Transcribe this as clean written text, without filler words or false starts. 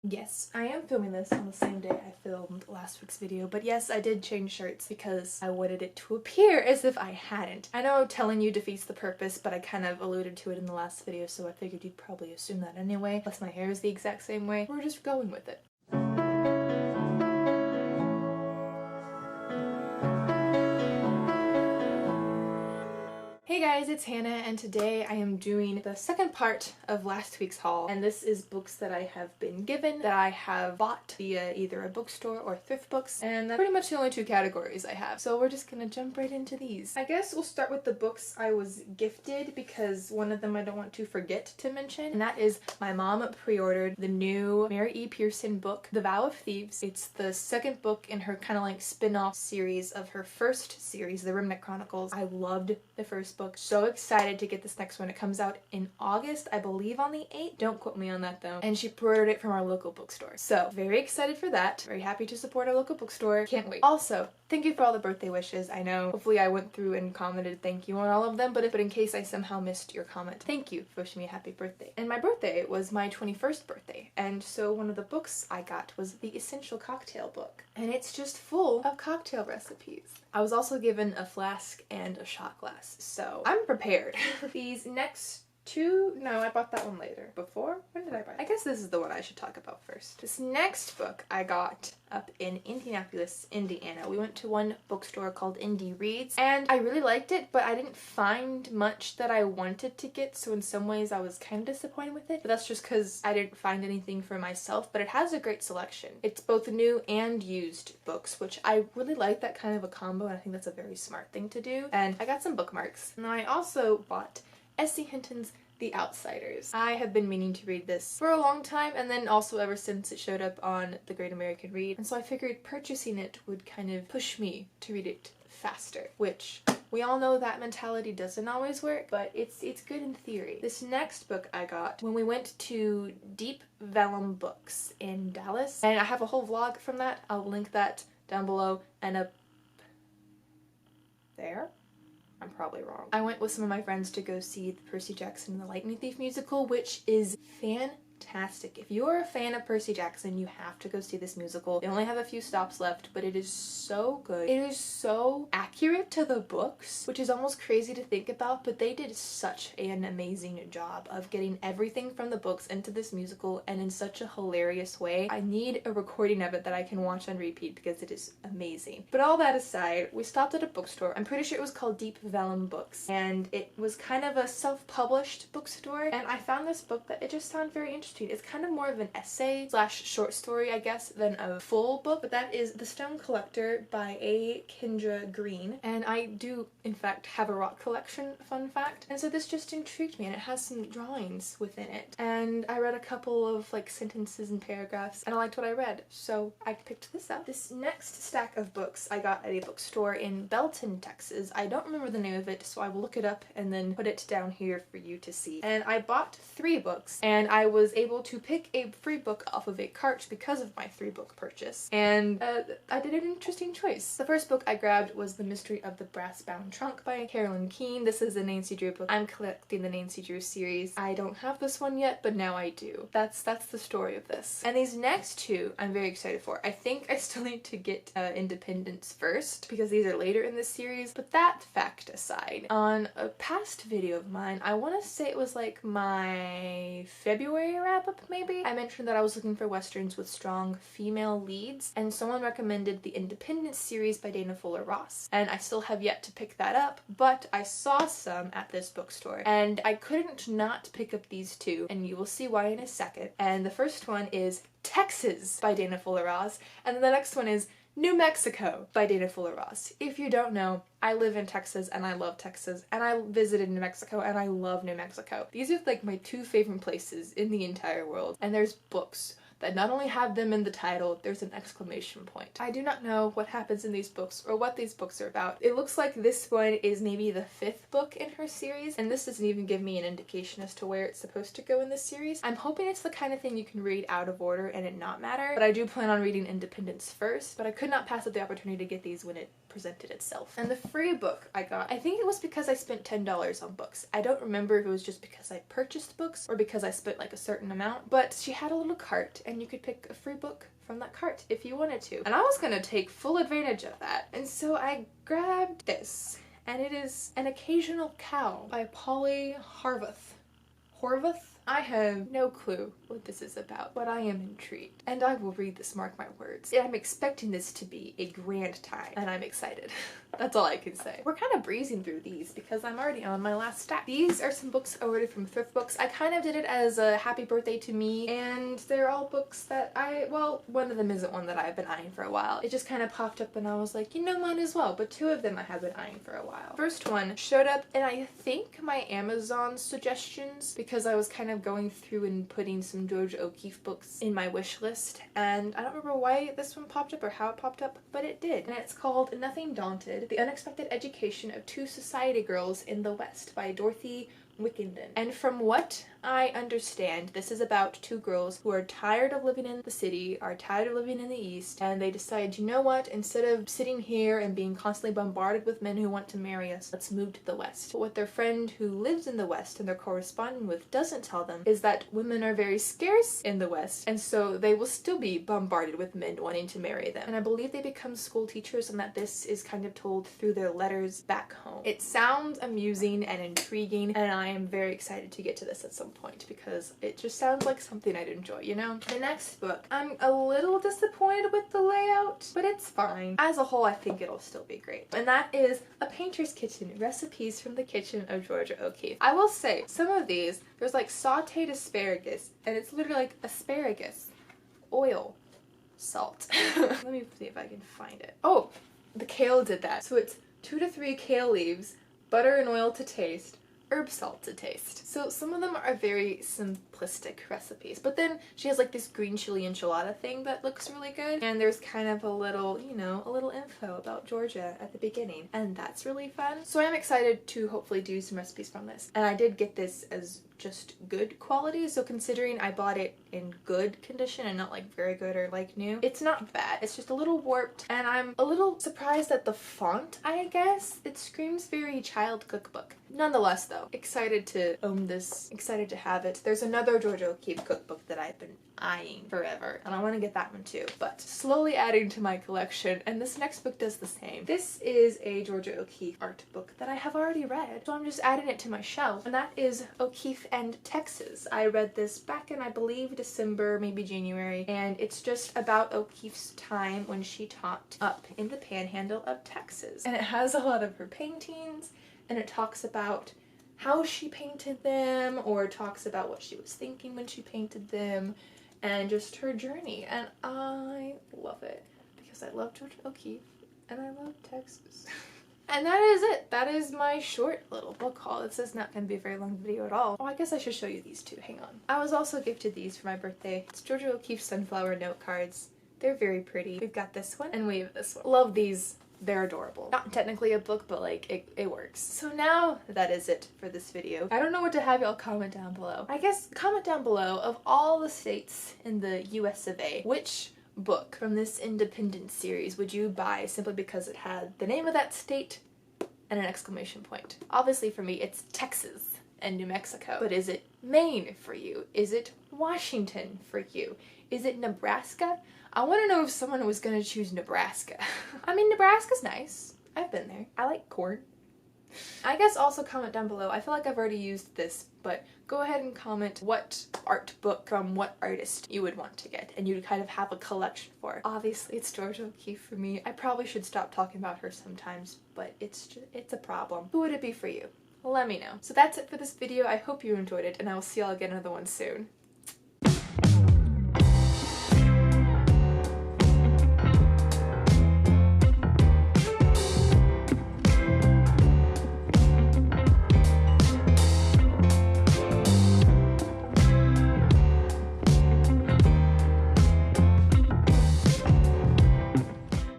Yes, I am filming this on the same day I filmed last week's video, but yes, I did change shirts because I wanted it to appear as if I hadn't. I know telling you defeats the purpose, but I kind of alluded to it in the last video, so I figured you'd probably assume that anyway. Plus my hair is the exact same way. We're just going with it. Hey guys, it's Hannah, and today I am doing the second part of last week's haul, and this is books that I have been given, that I have bought via either a bookstore or thrift books, and that's pretty much the only two categories I have. So we're just gonna jump right into these. I guess we'll start with the books I was gifted, because one of them I don't want to forget to mention, and that is my mom pre-ordered the new Mary E. Pearson book, The Vow of Thieves. It's the second book in her kind of like spin-off series of her first series, The Rimneck Chronicles. I loved the first book. So excited to get this next one. It comes out in August, I believe on the 8th. Don't quote me on that though. And she pre-ordered it from our local bookstore. So very excited for that. Very happy to support our local bookstore. Can't wait. Also, thank you for all the birthday wishes. I know hopefully I went through and commented thank you on all of them, but in case I somehow missed your comment, thank you for wishing me a happy birthday. And my birthday was my 21st birthday, and so one of the books I got was the Essential Cocktail book, and it's just full of cocktail recipes. I was also given a flask and a shot glass, so I'm prepared. These next two, no, I bought that one later. Before? When did I buy it? I guess this is the one I should talk about first. This next book I got up in Indianapolis, Indiana. We went to one bookstore called Indie Reads, and I really liked it, but I didn't find much that I wanted to get, so in some ways I was kind of disappointed with it, but that's just because I didn't find anything for myself, but it has a great selection. It's both new and used books, which I really like that kind of a combo, and I think that's a very smart thing to do, and I got some bookmarks. And I also bought S.E. Hinton's The Outsiders. I have been meaning to read this for a long time, and then also ever since it showed up on The Great American Read, and so I figured purchasing it would kind of push me to read it faster, which we all know that mentality doesn't always work, but it's good in theory. This next book I got when we went to Deep Vellum Books in Dallas, and I have a whole vlog from that. I'll link that down below and up there. I'm probably wrong. I went with some of my friends to go see the Percy Jackson and the Lightning Thief musical, which is fantastic. If you are a fan of Percy Jackson, you have to go see this musical. They only have a few stops left, but it is so good. It is so accurate to the books, which is almost crazy to think about, but they did such an amazing job of getting everything from the books into this musical, and in such a hilarious way. I need a recording of it that I can watch on repeat because it is amazing. But all that aside, we stopped at a bookstore. I'm pretty sure it was called Deep Vellum Books, and it was kind of a self-published bookstore, and I found this book that it just sounded very interesting. It's kind of more of an essay slash short story, I guess, than a full book, but that is The Stone Collector by A. Kendra Green, and I do in fact have a rock collection, fun fact, and so this just intrigued me, and it has some drawings within it, and I read a couple of like sentences and paragraphs, and I liked what I read, so I picked this up. This next stack of books I got at a bookstore in Belton, Texas. I don't remember the name of it, so I will look it up and then put it down here for you to see. And I bought 3 books, and I was able to pick a free book off of a cart because of my 3-book purchase, and I did an interesting choice. The first book I grabbed was The Mystery of the Brass-Bound Trunk by Carolyn Keene. This is a Nancy Drew book. I'm collecting the Nancy Drew series. I don't have this one yet, but now I do. That's the story of this. And these next 2 I'm very excited for. I think I still need to get Independence first because these are later in this series, but that fact aside, on a past video of mine, I want to say it was like my February wrap-up maybe, I mentioned that I was looking for westerns with strong female leads, and someone recommended the Independence series by Dana Fuller Ross, and I still have yet to pick that up, but I saw some at this bookstore, and I couldn't not pick up these 2, and you will see why in a second. And the first one is Texas by Dana Fuller Ross, and then the next one is New Mexico by Dana Fuller Ross. If you don't know, I live in Texas and I love Texas, and I visited New Mexico and I love New Mexico. These are like my 2 favorite places in the entire world, and there's books that not only have them in the title, there's an exclamation point. I do not know what happens in these books or what these books are about. It looks like this one is maybe the 5th book in her series, and this doesn't even give me an indication as to where it's supposed to go in this series. I'm hoping it's the kind of thing you can read out of order and it not matter, but I do plan on reading Independence first, but I could not pass up the opportunity to get these when it presented itself. And the free book I got, I think it was because I spent $10 on books. I don't remember if it was just because I purchased books or because I spent like a certain amount, but she had a little cart and you could pick a free book from that cart if you wanted to. And I was gonna take full advantage of that. And so I grabbed this, and it is An Occasional Cow by Polly Horvath. Horvath? I have no clue what this is about, but I am intrigued. And I will read this, mark my words. I'm expecting this to be a grand time, and I'm excited. That's all I can say. We're kind of breezing through these because I'm already on my last stack. These are some books I ordered from Thrift Books. I kind of did it as a happy birthday to me, and they're all books that well, one of them isn't one that I've been eyeing for a while. It just kind of popped up and I was like, you know, mine as well, but two of them I have been eyeing for a while. First one showed up in I think my Amazon suggestions because I was kind of going through and putting some Georgia O'Keeffe books in my wish list, and I don't remember why this one popped up or how it popped up, but it did. And it's called Nothing Daunted: The Unexpected Education of Two Society Girls in the West by Dorothy Wickenden. And from what I understand, this is about two girls who are tired of living in the city, are tired of living in the East, and they decide, you know what, instead of sitting here and being constantly bombarded with men who want to marry us, let's move to the West. But what their friend who lives in the West and they're corresponding with doesn't tell them is that women are very scarce in the West, and so they will still be bombarded with men wanting to marry them. And I believe they become school teachers, and that this is kind of told through their letters back home. It sounds amusing and intriguing, and I am very excited to get to this at some point because it just sounds like something I'd enjoy, you know? The next book, I'm a little disappointed with the layout, but it's fine. As a whole, I think it'll still be great. And that is A Painter's Kitchen: Recipes from the Kitchen of Georgia O'Keeffe. I will say, some of these, there's like sauteed asparagus, and it's literally like asparagus, oil, salt. Let me see if I can find it. Oh, the kale did that. So it's 2 to 3 kale leaves, butter and oil to taste, herb salt to taste. So some of them are very simplistic recipes, but then she has like this green chili enchilada thing that looks really good, and there's kind of a little, you know, a little info about Georgia at the beginning, and that's really fun. So I'm excited to hopefully do some recipes from this. And I did get this as just good quality, so considering I bought it in good condition and not like very good or like new, it's not bad. It's just a little warped, and I'm a little surprised at the font, I guess. It screams very child cookbook. Nonetheless though, excited to own this, excited to have it. There's another Georgia O'Keeffe cookbook that I've been eyeing forever, and I want to get that one too, but slowly adding to my collection, and this next book does the same. This is a Georgia O'Keeffe art book that I have already read, so I'm just adding it to my shelf, and that is O'Keeffe and Texas. I read this back in, I believe, December, maybe January, and it's just about O'Keeffe's time when she taught up in the panhandle of Texas. And it has a lot of her paintings, and it talks about how she painted them, or talks about what she was thinking when she painted them, and just her journey. And I love it because I love Georgia O'Keeffe and I love Texas. And that is it. That is my short little book haul. This is not going to be a very long video at all. Oh, I guess I should show you these two. Hang on. I was also gifted these for my birthday. It's Georgia O'Keeffe sunflower note cards. They're very pretty. We've got this one and we have this one. Love these. They're adorable. Not technically a book, but like it works. So now that is it for this video. I don't know what to have y'all comment down below. I guess comment down below, of all the states in the US of A, which book from this independent series would you buy simply because it had the name of that state and an exclamation point? Obviously for me it's Texas and New Mexico. But is it Maine for you? Is it Washington for you? Is it Nebraska? I want to know if someone was going to choose Nebraska. I mean, Nebraska's nice. I've been there. I like corn. I guess also comment down below. I feel like I've already used this, but go ahead and comment what art book from what artist you would want to get and you'd kind of have a collection for. Obviously it's Georgia O'Keeffe for me. I probably should stop talking about her sometimes, but it's a problem. Who would it be for you? Let me know. So that's it for this video. I hope you enjoyed it, and I will see y'all again in another one soon.